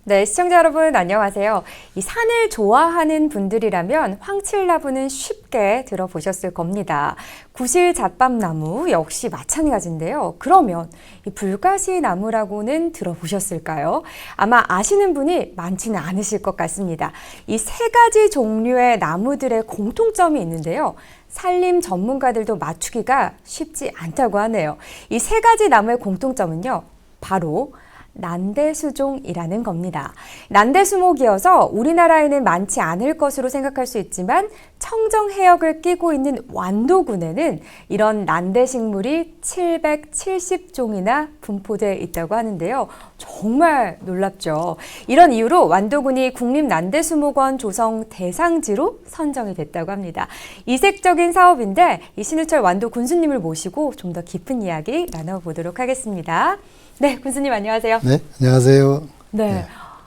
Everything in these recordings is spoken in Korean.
네, 시청자 여러분 안녕하세요. 이 산을 좋아하는 분들이라면 황칠나무는 쉽게 들어보셨을 겁니다. 구실잣밥나무 역시 마찬가지인데요. 그러면 이 불가시나무라고는 들어보셨을까요? 아마 아시는 분이 많지는 않으실 것 같습니다. 이 세 가지 종류의 나무들의 공통점이 있는데요. 산림 전문가들도 맞추기가 쉽지 않다고 하네요. 이 세 가지 나무의 공통점은요, 바로 난대수종이라는 겁니다. 난대수목이어서 우리나라에는 많지 않을 것으로 생각할 수 있지만 청정해역을 끼고 있는 완도군에는 이런 난대식물이 770종이나 분포되어 있다고 하는데요. 정말 놀랍죠. 이런 이유로 완도군이 국립난대수목원 조성 대상지로 선정이 됐다고 합니다. 이색적인 사업인데 이 신우철 완도 군수님을 모시고 좀 더 깊은 이야기 나눠보도록 하겠습니다. 네, 군수님 안녕하세요. 네, 안녕하세요. 네.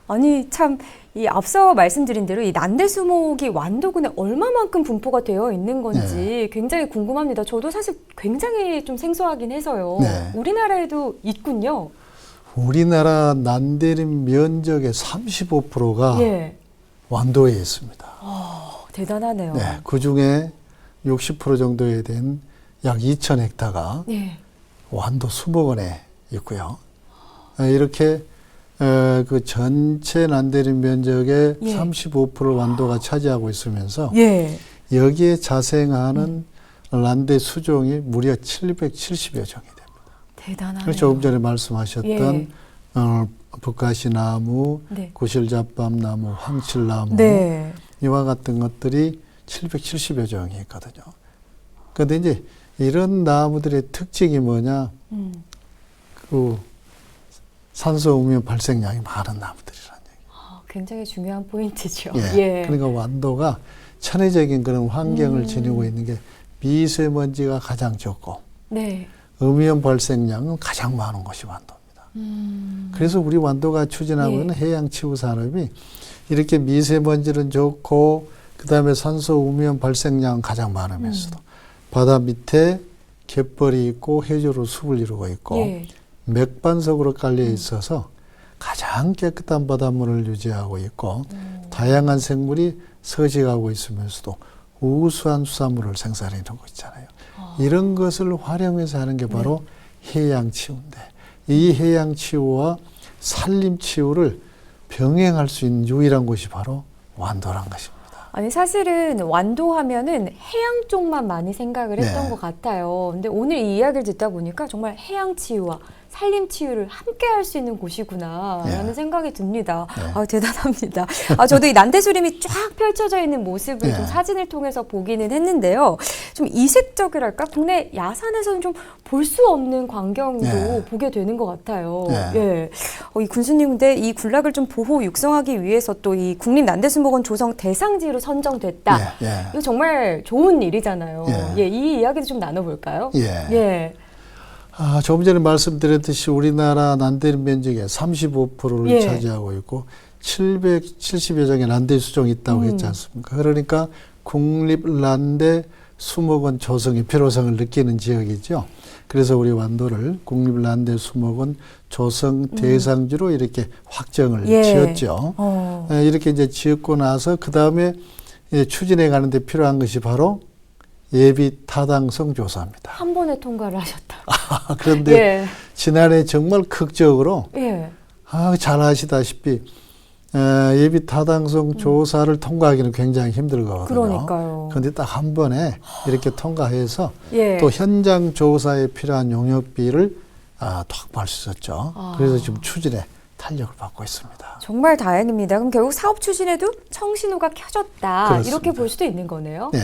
아니 참 이 앞서 말씀드린 대로 이 난대수목이 완도군에 얼마만큼 분포가 되어 있는 건지 굉장히 궁금합니다. 저도 사실 굉장히 좀 생소하긴 해서요. 네. 우리나라에도 있군요. 우리나라 난대림 면적의 35%가 완도에 있습니다. 대단하네요. 네, 그 중에 60% 정도에 된 약 2,000헥타가 완도 수목원에 있고요. 이렇게 그 전체 난대림 면적의 35%를 완도가 차지하고 있으면서 여기에 자생하는 난대 수종이 무려 770여 종이 됩니다. 대단하네요. 조금 전에 말씀하셨던 불가시나무, 구실잣밥나무, 황칠나무 이와 같은 것들이 770여 종이 있거든요. 그런데 이제 이런 나무들의 특징이 뭐냐? 그 산소 음이온 발생량이 많은 나무들이라는 얘기예요. 굉장히 중요한 포인트죠. 그러니까 완도가 천혜적인 그런 환경을 지니고 있는 게 미세먼지가 가장 적고 음이온 발생량은 가장 많은 곳이 완도입니다. 그래서 우리 완도가 추진하고 있는 해양치유 산업이 이렇게 미세먼지는 좋고 그다음에 산소 음이온 발생량은 가장 많으면서도 바다 밑에 갯벌이 있고 해저로 숲을 이루고 있고 맥반석으로 깔려 있어서 가장 깨끗한 바닷물을 유지하고 있고 다양한 생물이 서식하고 있으면서도 우수한 수산물을 생산해 주고 있잖아요. 이런 것을 활용해서 하는 게 바로 해양치유인데 이 해양치유와 산림치유를 병행할 수 있는 유일한 곳이 바로 완도란 것입니다. 아니 사실은 완도 하면은 해양 쪽만 많이 생각을 했던 것 같아요. 근데 오늘 이 이야기를 듣다 보니까 정말 해양 치유와 산림 치유를 함께 할 수 있는 곳이구나 라는 생각이 듭니다. 대단합니다. 저도 이 난대수림이 쫙 펼쳐져 있는 모습을 좀 사진을 통해서 보기는 했는데요. 좀 이색적이랄까? 국내 야산에서는 좀 볼 수 없는 광경도 보게 되는 것 같아요. 이 군수님 근데 이 군락을 좀 보호 육성하기 위해서 또 이 국립난대수목원 조성 대상지로 선정됐다. 이거 정말 좋은 일이잖아요. 이 이야기도 좀 나눠볼까요? 조금 전에 말씀드렸듯이 우리나라 난대림 면적의 35%를 차지하고 있고 770여 종의 난대 수종이 있다고 했지 않습니까? 그러니까 국립난대 수목원 조성의 필요성을 느끼는 지역이죠. 그래서 우리 완도를 국립난대 수목원 조성 대상지로 이렇게 확정을 지었죠. 이렇게 이제 지었고 나서 그 다음에 추진해 가는 데 필요한 것이 바로 예비 타당성 조사입니다. 한 번에 통과를 하셨다. 그런데 지난해 정말 극적으로 잘 아시다시피 예비 타당성 조사를 통과하기는 굉장히 힘들거든요. 그러니까요. 그런데 딱 한 번에 이렇게 통과해서 또 현장 조사에 필요한 용역비를 확보할 수 있었죠. 그래서 지금 추진에 탄력을 받고 있습니다. 정말 다행입니다. 그럼 결국 사업 추진에도 청신호가 켜졌다. 그렇습니다. 이렇게 볼 수도 있는 거네요. 네.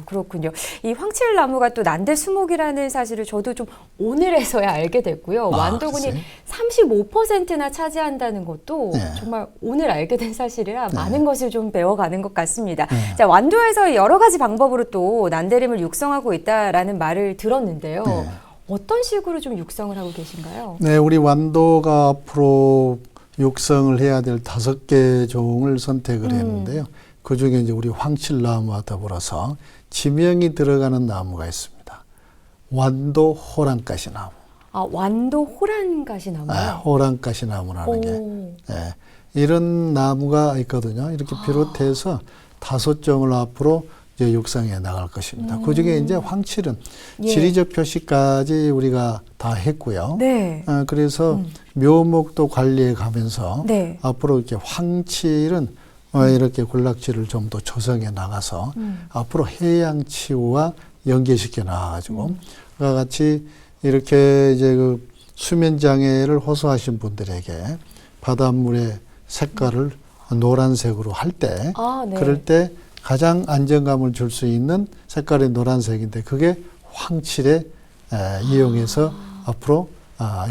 그렇군요. 이 황칠나무가 또 난대수목이라는 사실을 저도 좀 오늘에서야 알게 됐고요. 완도군이 35%나 차지한다는 것도 정말 오늘 알게 된 사실이라 많은 것을 좀 배워가는 것 같습니다. 자, 완도에서 여러 가지 방법으로 또 난대림을 육성하고 있다라는 말을 들었는데요. 어떤 식으로 좀 육성을 하고 계신가요? 네, 우리 완도가 앞으로 육성을 해야 될 5개 종을 선택을 했는데요. 그 중에 이제 우리 황칠나무와 더불어서 지명이 들어가는 나무가 있습니다. 완도 호랑가시나무. 완도 호랑가시나무요? 호랑가시나무라는 게 이런 나무가 있거든요. 이렇게 비롯해서 5종을 앞으로 이제 육상해 나갈 것입니다. 그중에 이제 황칠은 지리적 표시까지 우리가 다 했고요. 네. 그래서 묘목도 관리해 가면서 네. 앞으로 이렇게 황칠은 이렇게 군락지를 좀 더 조성해 나가서 앞으로 해양치유와 연계시켜 나가가지고 그와 같이 이렇게 이제 그 수면 장애를 호소하신 분들에게 바닷물의 색깔을 노란색으로 할 때, 네. 그럴 때 가장 안정감을 줄 수 있는 색깔의 노란색인데 그게 황칠에 이용해서 앞으로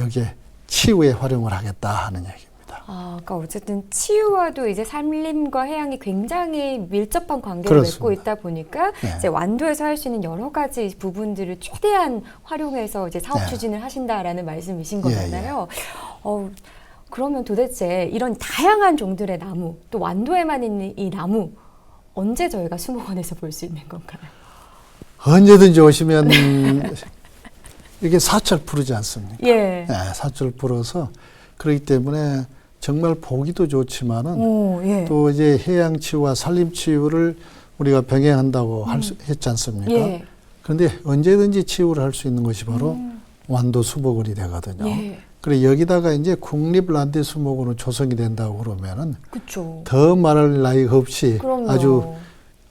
여기에 치유에 활용을 하겠다 하는 얘기입니다. 그러니까 어쨌든 치유와도 이제 산림과 해양이 굉장히 밀접한 관계를 그렇습니다. 맺고 있다 보니까 네. 이제 완도에서 할 수 있는 여러 가지 부분들을 최대한 활용해서 이제 사업 네. 추진을 하신다라는 말씀이신 예, 거잖아요. 그러면 도대체 이런 다양한 종들의 나무, 또 완도에만 있는 이 나무 언제 저희가 수목원에서 볼 수 있는 건가요? 언제든지 오시면 이게 사철 부르지 않습니까? 예. 네, 사철 불어서 그렇기 때문에 정말 보기도 좋지만은 예. 또 이제 해양 치유와 산림 치유를 우리가 병행한다고 했지 않습니까? 예. 그런데 언제든지 치유를 할 수 있는 것이 바로 완도 수목원이 되거든요. 예. 그래 여기다가 이제 국립란대 수목원으로 조성이 된다고 그러면은 그렇죠. 더 말할 나위가 없이 그럼요.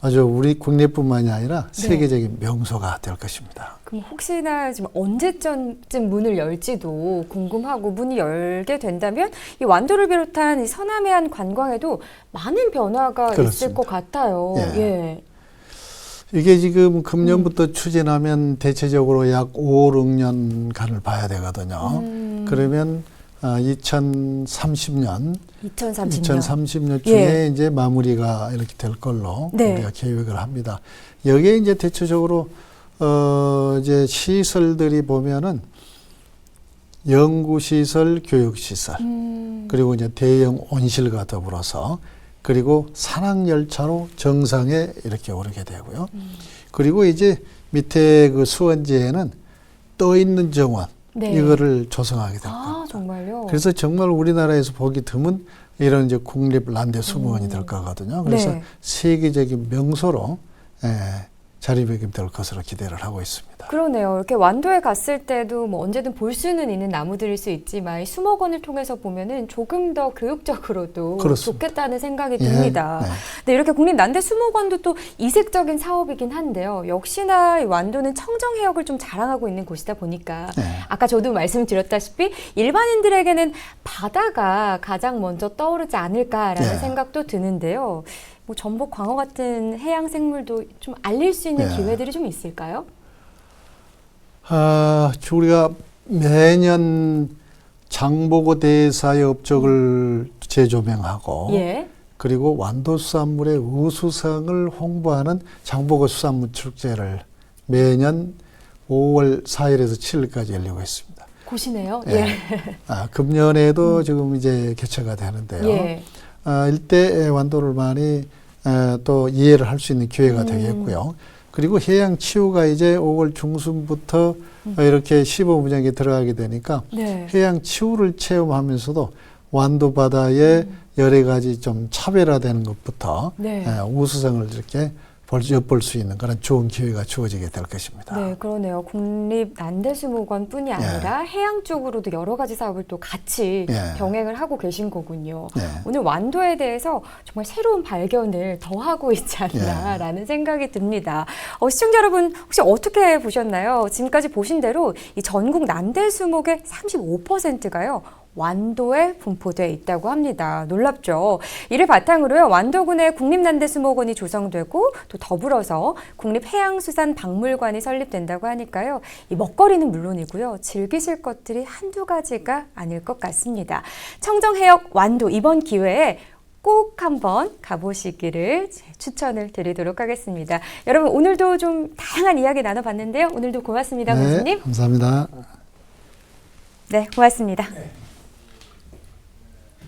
아주 우리 국내뿐만이 아니라 세계적인 명소가 될 것입니다. 그럼 혹시나 지금 언제쯤 문을 열지도 궁금하고 문이 열게 된다면 이 완도를 비롯한 이 서남해안 관광에도 많은 변화가 그렇습니다. 있을 것 같아요. 예. 이게 지금 금년부터 추진하면 대체적으로 약 5, 6년간을 봐야 되거든요. 그러면 2030년 중에 이제 마무리가 이렇게 될 걸로 우리가 계획을 합니다. 여기에 이제 대체적으로 이제 시설들이 보면은 연구시설, 교육시설, 그리고 이제 대형 온실과 더불어서 그리고 산악열차로 정상에 이렇게 오르게 되고요. 그리고 이제 밑에 그 수원지에는 떠 있는 정원, 이거를 조성하게 될 겁니다. 정말요? 그래서 정말 우리나라에서 보기 드문 이런 이제 국립 란대 수목원이 될 거거든요. 그래서 세계적인 명소로 자리매김될 것으로 기대를 하고 있습니다. 그러네요. 이렇게 완도에 갔을 때도 뭐 언제든 볼 수는 있는 나무들일 수 있지만 이 수목원을 통해서 보면은 조금 더 교육적으로도 그렇습니다. 좋겠다는 생각이 듭니다. 네, 이렇게 국립난대수목원도 또 이색적인 사업이긴 한데요. 역시나 이 완도는 청정해역을 좀 자랑하고 있는 곳이다 보니까 아까 저도 말씀드렸다시피 일반인들에게는 바다가 가장 먼저 떠오르지 않을까라는 생각도 드는데요. 뭐 전복, 광어 같은 해양 생물도 좀 알릴 수 있는 기회들이 좀 있을까요? 우리가 매년 장보고 대사의 업적을 재조명하고 그리고 완도 수산물의 우수성을 홍보하는 장보고 수산물 축제를 매년 5월 4일에서 7일까지 열리고 있습니다. 곳이네요. 금년에도 지금 이제 개최가 되는데요. 일대 완도를 많이 또 이해를 할 수 있는 기회가 되겠고요. 그리고 해양 치유가 이제 5월 중순부터 이렇게 시범 운영에 들어가게 되니까 해양 치유를 체험하면서도 완도 바다의 여러 가지 좀 차별화되는 것부터 우수성을 이렇게 엿볼 수 있는 그런 좋은 기회가 주어지게 될 것입니다. 네, 그러네요. 국립난대수목원뿐이 아니라 해양 쪽으로도 여러 가지 사업을 또 같이 병행을 하고 계신 거군요. 오늘 완도에 대해서 정말 새로운 발견을 더 하고 있지 않나라는 생각이 듭니다. 시청자 여러분 혹시 어떻게 보셨나요? 지금까지 보신 대로 이 전국 난대수목의 35%가요. 완도에 분포되어 있다고 합니다. 놀랍죠? 이를 바탕으로요, 완도군의 국립난대수목원이 조성되고 또 더불어서 국립해양수산박물관이 설립된다고 하니까요. 이 먹거리는 물론이고요. 즐기실 것들이 한두 가지가 아닐 것 같습니다. 청정해역 완도 이번 기회에 꼭 한번 가보시기를 추천을 드리도록 하겠습니다. 여러분 오늘도 좀 다양한 이야기 나눠봤는데요. 오늘도 고맙습니다. 교수님. 감사합니다. 네, 고맙습니다.